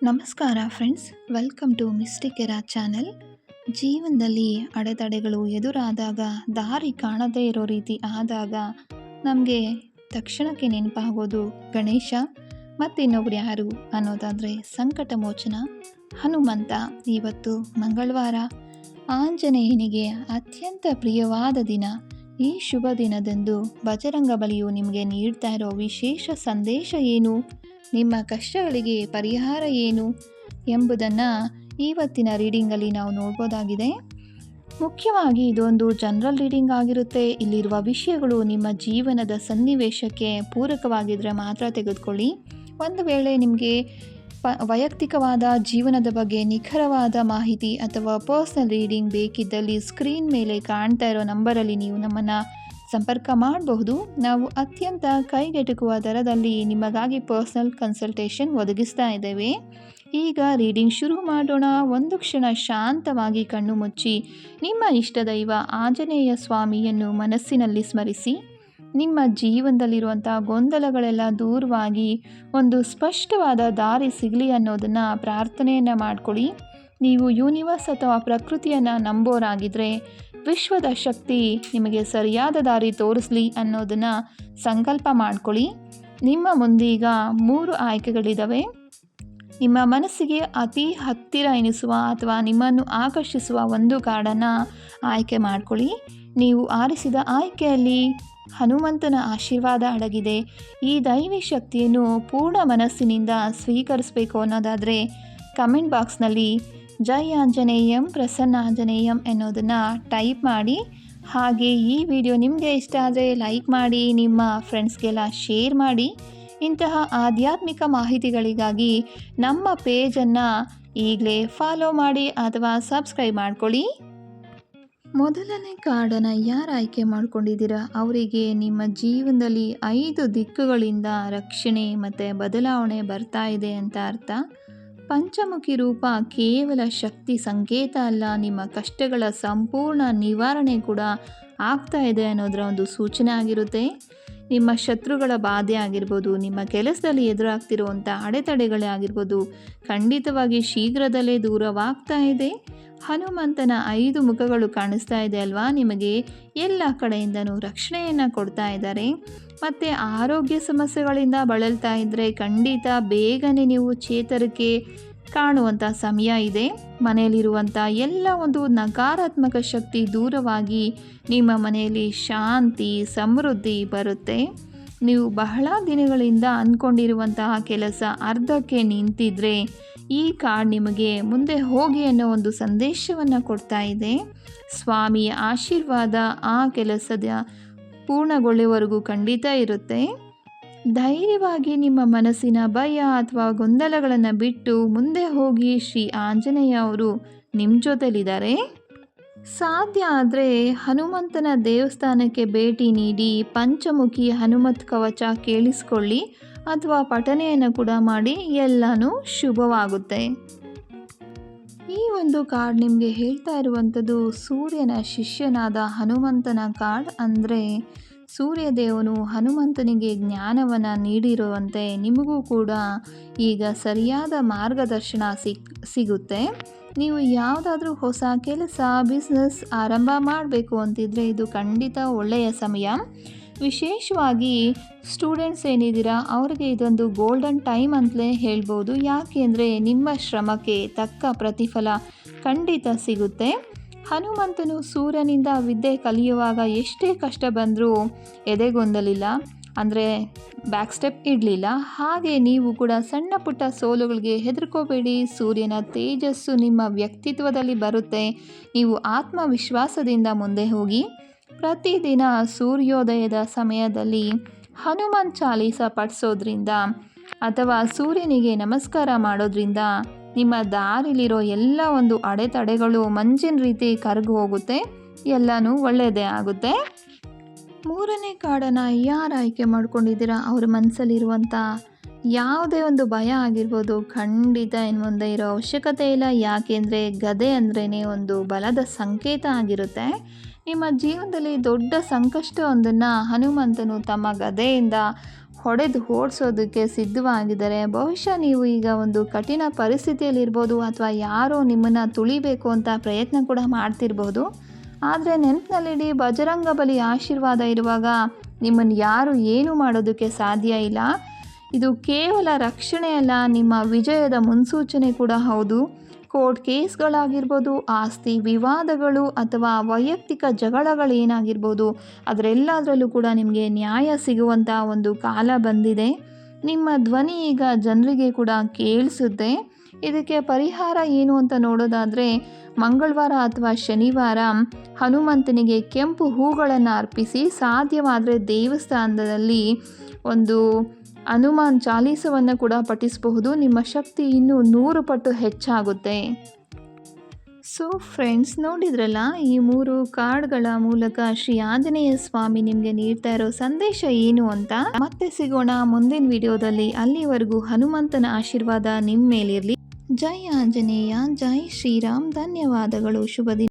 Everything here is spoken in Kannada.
ನಮಸ್ಕಾರ friends, welcome to mystic era channel. ಜೀವನದಲ್ಲಿ ಅಡೆತಡೆಗಳು ಎದುರಾದಾಗ, ದಾರಿ ಕಾಣದೇ ಇರೋ ರೀತಿ ಆದಾಗ ನಮಗೆ ತಕ್ಷಣಕ್ಕೆ ನೆನಪಾಗೋದು ಗಣೇಶ ಮತ್ತು ಇನ್ನೊಬ್ರು ಯಾರು ಅನ್ನೋದಾದರೆ ಸಂಕಟ ಮೋಚನ ಹನುಮಂತ. ಇವತ್ತು ಮಂಗಳವಾರ, ಆಂಜನೇಯನಿಗೆ ಅತ್ಯಂತ ಪ್ರಿಯವಾದ ದಿನ. ಈ ಶುಭ ದಿನದಂದು ಬಜರಂಗ ಬಲಿಯು ನಿಮಗೆ ನೀಡ್ತಾ ಇರೋ ವಿಶೇಷ ಸಂದೇಶ ಏನು, ನಿಮ್ಮ ಕಷ್ಟಗಳಿಗೆ ಪರಿಹಾರ ಏನು ಎಂಬುದನ್ನು ಇವತ್ತಿನ ರೀಡಿಂಗಲ್ಲಿ ನಾವು ನೋಡ್ಬೋದಾಗಿದೆ. ಮುಖ್ಯವಾಗಿ ಇದೊಂದು ಜನರಲ್ ರೀಡಿಂಗ್ ಆಗಿರುತ್ತೆ. ಇಲ್ಲಿರುವ ವಿಷಯಗಳು ನಿಮ್ಮ ಜೀವನದ ಸನ್ನಿವೇಶಕ್ಕೆ ಪೂರಕವಾಗಿದ್ದರೆ ಮಾತ್ರ ತೆಗೆದುಕೊಳ್ಳಿ. ಒಂದು ವೇಳೆ ನಿಮಗೆ ವೈಯಕ್ತಿಕವಾದ ಜೀವನದ ಬಗ್ಗೆ ನಿಖರವಾದ ಮಾಹಿತಿ ಅಥವಾ ಪರ್ಸ್ನಲ್ ರೀಡಿಂಗ್ ಬೇಕಿದ್ದಲ್ಲಿ ಸ್ಕ್ರೀನ್ ಮೇಲೆ ಕಾಣ್ತಾ ಇರೋ ನಂಬರಲ್ಲಿ ನೀವು ನಮ್ಮನ್ನು ಸಂಪರ್ಕ ಮಾಡಬಹುದು. ನಾವು ಅತ್ಯಂತ ಕೈಗೆಟುಕುವ ದರದಲ್ಲಿ ನಿಮಗಾಗಿ ಪರ್ಸ್ನಲ್ ಕನ್ಸಲ್ಟೇಷನ್ ಒದಗಿಸ್ತಾ ಇದ್ದೇವೆ. ಈಗ ರೀಡಿಂಗ್ ಶುರು ಮಾಡೋಣ. ಒಂದು ಕ್ಷಣ ಶಾಂತವಾಗಿ ಕಣ್ಣು ಮುಚ್ಚಿ ನಿಮ್ಮ ಇಷ್ಟ ದೈವ ಆಂಜನೇಯ ಸ್ವಾಮಿಯನ್ನು ಮನಸ್ಸಿನಲ್ಲಿ ಸ್ಮರಿಸಿ. ನಿಮ್ಮ ಜೀವನದಲ್ಲಿರುವಂಥ ಗೊಂದಲಗಳೆಲ್ಲ ದೂರವಾಗಿ ಒಂದು ಸ್ಪಷ್ಟವಾದ ದಾರಿ ಸಿಗಲಿ ಅನ್ನೋದನ್ನು ಪ್ರಾರ್ಥನೆಯನ್ನು ಮಾಡ್ಕೊಳ್ಳಿ. ನೀವು ಯೂನಿವರ್ಸ್ ಅಥವಾ ಪ್ರಕೃತಿಯನ್ನು ನಂಬೋರಾಗಿದ್ದರೆ ವಿಶ್ವದ ಶಕ್ತಿ ನಿಮಗೆ ಸರಿಯಾದ ದಾರಿ ತೋರಿಸಲಿ ಅನ್ನೋದನ್ನು ಸಂಕಲ್ಪ ಮಾಡ್ಕೊಳ್ಳಿ. ನಿಮ್ಮ ಮುಂದೀಗ 3 ಆಯ್ಕೆಗಳಿದ್ದಾವೆ. ನಿಮ್ಮ ಮನಸ್ಸಿಗೆ ಅತಿ ಹತ್ತಿರ ಎನಿಸುವ ಅಥವಾ ನಿಮ್ಮನ್ನು ಆಕರ್ಷಿಸುವ ಒಂದು ಕಾರ್ಡನ್ನು ಆಯ್ಕೆ ಮಾಡ್ಕೊಳ್ಳಿ. ನೀವು ಆರಿಸಿದ ಆಯ್ಕೆಯಲ್ಲಿ ಹನುಮಂತನ ಆಶೀರ್ವಾದ ಅಡಗಿದೆ. ಈ ದೈವಿ ಶಕ್ತಿಯನ್ನು ಪೂರ್ಣ ಮನಸ್ಸಿನಿಂದ ಸ್ವೀಕರಿಸಬೇಕು ಅನ್ನೋದಾದರೆ ಕಮೆಂಟ್ ಬಾಕ್ಸ್ನಲ್ಲಿ ಜೈ ಆಂಜನೇಯಂ ಪ್ರಸನ್ನ ಆಂಜನೇಯಂ ಎನ್ನುವುದನ್ನು ಟೈಪ್ ಮಾಡಿ. ಹಾಗೆ ಈ ವಿಡಿಯೋ ನಿಮಗೆ ಇಷ್ಟ ಆದರೆ ಲೈಕ್ ಮಾಡಿ, ನಿಮ್ಮ ಫ್ರೆಂಡ್ಸ್ಗೆಲ್ಲ ಶೇರ್ ಮಾಡಿ. ಇಂತಹ ಆಧ್ಯಾತ್ಮಿಕ ಮಾಹಿತಿಗಳಿಗಾಗಿ ನಮ್ಮ ಪೇಜನ್ನು ಈಗಲೇ ಫಾಲೋ ಮಾಡಿ ಅಥವಾ ಸಬ್ಸ್ಕ್ರೈಬ್ ಮಾಡ್ಕೊಳ್ಳಿ. ಮೊದಲನೇ ಕಾರ್ಡನ್ನು ಯಾರು ಆಯ್ಕೆ ಮಾಡ್ಕೊಂಡಿದ್ದೀರಾ ಅವರಿಗೆ ನಿಮ್ಮ ಜೀವನದಲ್ಲಿ 5 ದಿಕ್ಕುಗಳಿಂದ ರಕ್ಷಣೆ ಮತ್ತು ಬದಲಾವಣೆ ಬರ್ತಾ ಇದೆ ಅಂತ ಅರ್ಥ. ಪಂಚಮುಖಿ ರೂಪ ಕೇವಲ ಶಕ್ತಿ ಸಂಕೇತ ಅಲ್ಲ, ನಿಮ್ಮ ಕಷ್ಟಗಳ ಸಂಪೂರ್ಣ ನಿವಾರಣೆ ಕೂಡ ಆಗ್ತಾ ಇದೆ ಅನ್ನೋದರ ಒಂದು ಸೂಚನೆ ಆಗಿರುತ್ತೆ. ನಿಮ್ಮ ಶತ್ರುಗಳ ಬಾಧೆ ಆಗಿರ್ಬೋದು, ನಿಮ್ಮ ಕೆಲಸದಲ್ಲಿ ಎದುರಾಗ್ತಿರುವಂಥ ಅಡೆತಡೆಗಳೇ ಆಗಿರ್ಬೋದು, ಖಂಡಿತವಾಗಿ ಶೀಘ್ರದಲ್ಲೇ ದೂರವಾಗ್ತಾ ಇದೆ. ಹನುಮಂತನ 5 ಮುಖಗಳು ಕಾಣಿಸ್ತಾ ಇದೆ ಅಲ್ವಾ ನಿಮಗೆ. ಎಲ್ಲ ಕಡೆಯಿಂದನೂ ರಕ್ಷಣೆಯನ್ನು ಕೊಡ್ತಾ ಇದ್ದಾರೆ. ಮತ್ತು ಆರೋಗ್ಯ ಸಮಸ್ಯೆಗಳಿಂದ ಬಳಲ್ತಾ ಇದ್ದರೆ ಖಂಡಿತ ಬೇಗನೆ ನೀವು ಚೇತರಿಕೆ ಕಾಣುವಂಥ ಸಮಯ ಇದೆ. ಮನೆಯಲ್ಲಿರುವಂಥ ಎಲ್ಲ ಒಂದು ನಕಾರಾತ್ಮಕ ಶಕ್ತಿ ದೂರವಾಗಿ ನಿಮ್ಮ ಮನೆಯಲ್ಲಿ ಶಾಂತಿ ಸಮೃದ್ಧಿ ಬರುತ್ತೆ. ನೀವು ಬಹಳ ದಿನಗಳಿಂದ ಅಂದ್ಕೊಂಡಿರುವಂತಹ ಕೆಲಸ ಅರ್ಧಕ್ಕೆ ನಿಂತಿದ್ರೆ ಈ ಕಾರ್ಡ್ ನಿಮಗೆ ಮುಂದೆ ಹೋಗಿ ಅನ್ನೋ ಒಂದು ಸಂದೇಶವನ್ನು ಕೊಡ್ತಾ ಇದೆ. ಸ್ವಾಮಿಯ ಆಶೀರ್ವಾದ ಆ ಕೆಲಸದ ಪೂರ್ಣಗೊಳ್ಳುವವರೆಗೂ ಖಂಡಿತ ಇರುತ್ತೆ. ಧೈರ್ಯವಾಗಿ ನಿಮ್ಮ ಮನಸ್ಸಿನ ಭಯ ಅಥವಾ ಗೊಂದಲಗಳನ್ನು ಬಿಟ್ಟು ಮುಂದೆ ಹೋಗಿ. ಶ್ರೀ ಆಂಜನೇಯ ಅವರು ನಿಮ್ಮ ಜೊತೆಲಿದ್ದಾರೆ. ಸಾಧ್ಯ ಆದರೆ ಹನುಮಂತನ ದೇವಸ್ಥಾನಕ್ಕೆ ಭೇಟಿ ನೀಡಿ ಪಂಚಮುಖಿ ಹನುಮತ್ ಕವಚ ಕೇಳಿಸ್ಕೊಳ್ಳಿ ಅಥವಾ ಪಠಣೆಯನ್ನು ಕೂಡ ಮಾಡಿ. ಎಲ್ಲನೂ ಶುಭವಾಗುತ್ತೆ. ಈ ಒಂದು ಕಾರ್ಡ್ ನಿಮಗೆ ಹೇಳ್ತಾ ಇರುವಂಥದ್ದು ಸೂರ್ಯನ ಶಿಷ್ಯನಾದ ಹನುಮಂತನ ಕಾರ್ಡ್. ಅಂದರೆ ಸೂರ್ಯದೇವನು ಹನುಮಂತನಿಗೆ ಜ್ಞಾನವನ್ನು ನೀಡಿರುವಂತೆ ನಿಮಗೂ ಕೂಡ ಈಗ ಸರಿಯಾದ ಮಾರ್ಗದರ್ಶನ ಸಿಗುತ್ತೆ. ನೀವು ಯಾವುದಾದ್ರೂ ಹೊಸ ಕೆಲಸ ಬಿಸ್ನೆಸ್ ಆರಂಭ ಮಾಡಬೇಕು ಅಂತಿದ್ರೆ ಇದು ಖಂಡಿತ ಒಳ್ಳೆಯ ಸಮಯ. ವಿಶೇಷವಾಗಿ ಸ್ಟೂಡೆಂಟ್ಸ್ ಏನಿದ್ದೀರಾ ಅವರಿಗೆ ಇದೊಂದು ಗೋಲ್ಡನ್ ಟೈಮ್ ಅಂತಲೇ ಹೇಳ್ಬೋದು. ಯಾಕೆ ಅಂದರೆ ನಿಮ್ಮ ಶ್ರಮಕ್ಕೆ ತಕ್ಕ ಪ್ರತಿಫಲ ಖಂಡಿತ ಸಿಗುತ್ತೆ. ಹನುಮಂತನು ಸೂರ್ಯನಿಂದ ವಿದ್ಯೆ ಕಲಿಯುವಾಗ ಎಷ್ಟೇ ಕಷ್ಟ ಬಂದರೂ ಎದೆಗೊಂದಲಿಲ್ಲ, ಅಂದರೆ ಬ್ಯಾಕ್ ಸ್ಟೆಪ್ ಇಡಲಿಲ್ಲ. ಹಾಗೆ ನೀವು ಕೂಡ ಸಣ್ಣ ಪುಟ್ಟ ಸೋಲುಗಳಿಗೆ ಹೆದರ್ಕೋಬೇಡಿ. ಸೂರ್ಯನ ತೇಜಸ್ಸು ನಿಮ್ಮ ವ್ಯಕ್ತಿತ್ವದಲ್ಲಿ ಬರುತ್ತೆ. ನೀವು ಆತ್ಮವಿಶ್ವಾಸದಿಂದ ಮುಂದೆ ಹೋಗಿ. ಪ್ರತಿದಿನ ಸೂರ್ಯೋದಯದ ಸಮಯದಲ್ಲಿ ಹನುಮಾನ್ ಚಾಲೀಸ ಪಠಿಸೋದ್ರಿಂದ ಅಥವಾ ಸೂರ್ಯನಿಗೆ ನಮಸ್ಕಾರ ಮಾಡೋದ್ರಿಂದ ನಿಮ್ಮ ದಾರಿಲಿರೋ ಎಲ್ಲ ಒಂದು ಅಡೆತಡೆಗಳು ಮಂಜಿನ ರೀತಿ ಕರಗಿ ಹೋಗುತ್ತೆ. ಎಲ್ಲನೂ ಒಳ್ಳೆಯದೇ ಆಗುತ್ತೆ. 3ನೇ ಕಾರ್ಡನ್ನು ಯಾರು ಆಯ್ಕೆ ಮಾಡ್ಕೊಂಡಿದ್ದೀರಾ ಅವ್ರ ಮನಸ್ಸಲ್ಲಿರುವಂಥ ಯಾವುದೇ ಒಂದು ಭಯ ಆಗಿರ್ಬೋದು ಖಂಡಿತ ಇನ್ನು ಮುಂದೆ ಇರೋ ಅವಶ್ಯಕತೆ ಇಲ್ಲ. ಯಾಕೆಂದರೆ ಗದೆ ಅಂದ್ರೇ ಒಂದು ಬಲದ ಸಂಕೇತ ಆಗಿರುತ್ತೆ. ನಿಮ್ಮ ಜೀವನದಲ್ಲಿ ದೊಡ್ಡ ಸಂಕಷ್ಟವೊಂದನ್ನು ಹನುಮಂತನು ತಮ್ಮ ಗದೆಯಿಂದ ಹೊಡೆದು ಓಡಿಸೋದಕ್ಕೆ ಸಿದ್ಧವಾಗಿದ್ದಾರೆ. ಬಹುಶಃ ನೀವು ಈಗ ಒಂದು ಕಠಿಣ ಪರಿಸ್ಥಿತಿಯಲ್ಲಿರ್ಬೋದು, ಅಥವಾ ಯಾರೋ ನಿಮ್ಮನ್ನು ತುಳಿಬೇಕು ಅಂತ ಪ್ರಯತ್ನ ಕೂಡ ಮಾಡ್ತಿರ್ಬೋದು. ಆದರೆ ನೆನಪಿನಲ್ಲಿಡಿ, ಬಜರಂಗ ಬಲಿ ಆಶೀರ್ವಾದ ಇರುವಾಗ ನಿಮ್ಮನ್ನು ಯಾರು ಏನು ಮಾಡೋದಕ್ಕೆ ಸಾಧ್ಯ ಇಲ್ಲ. ಇದು ಕೇವಲ ರಕ್ಷಣೆ ಅಲ್ಲ, ನಿಮ್ಮ ವಿಜಯದ ಮುನ್ಸೂಚನೆ ಕೂಡ ಹೌದು. ಕೋರ್ಟ್ ಕೇಸ್ಗಳಾಗಿರ್ಬೋದು, ಆಸ್ತಿ ವಿವಾದಗಳು ಅಥವಾ ವೈಯಕ್ತಿಕ ಜಗಳಗಳೇನಾಗಿರ್ಬೋದು, ಅದರೆಲ್ಲದರಲ್ಲೂ ಕೂಡ ನಿಮಗೆ ನ್ಯಾಯ ಸಿಗುವಂಥ ಒಂದು ಕಾಲ ಬಂದಿದೆ. ನಿಮ್ಮ ಧ್ವನಿ ಈಗ ಜನರಿಗೆ ಕೂಡ ಕೇಳಿಸುತ್ತೆ. ಇದಕ್ಕೆ ಪರಿಹಾರ ಏನು ಅಂತ ನೋಡೋದಾದರೆ, ಮಂಗಳವಾರ ಅಥವಾ ಶನಿವಾರ ಹನುಮಂತನಿಗೆ ಕೆಂಪು ಹೂಗಳನ್ನು ಅರ್ಪಿಸಿ, ಸಾಧ್ಯವಾದರೆ ದೇವಸ್ಥಾನದಲ್ಲಿ ಒಂದು ಹನುಮಾನ್ ಚಾಲೀಸವನ್ನು ಕೂಡ ಪಠಿಸಬಹುದು. ನಿಮ್ಮ ಶಕ್ತಿ ಇನ್ನೂ 100 ಪಟ್ಟು ಹೆಚ್ಚಾಗುತ್ತೆ. ಸೊ ಫ್ರೆಂಡ್ಸ್, ನೋಡಿದ್ರಲ್ಲ, ಈ 3 ಕಾರ್ಡ್ಗಳ ಮೂಲಕ ಶ್ರೀ ಆಂಜನೇಯ ಸ್ವಾಮಿ ನಿಮಗೆ ನೀಡ್ತಾ ಇರೋ ಸಂದೇಶ ಏನು ಅಂತ. ಮತ್ತೆ ಸಿಗೋಣ ಮುಂದಿನ ವಿಡಿಯೋದಲ್ಲಿ. ಅಲ್ಲಿವರೆಗೂ ಹನುಮಂತನ ಆಶೀರ್ವಾದ ನಿಮ್ಮ ಮೇಲಿರಲಿ. ಜೈ ಆಂಜನೇಯ, ಜೈ ಶ್ರೀರಾಮ್. ಧನ್ಯವಾದಗಳು. ಶುಭ ದಿನ.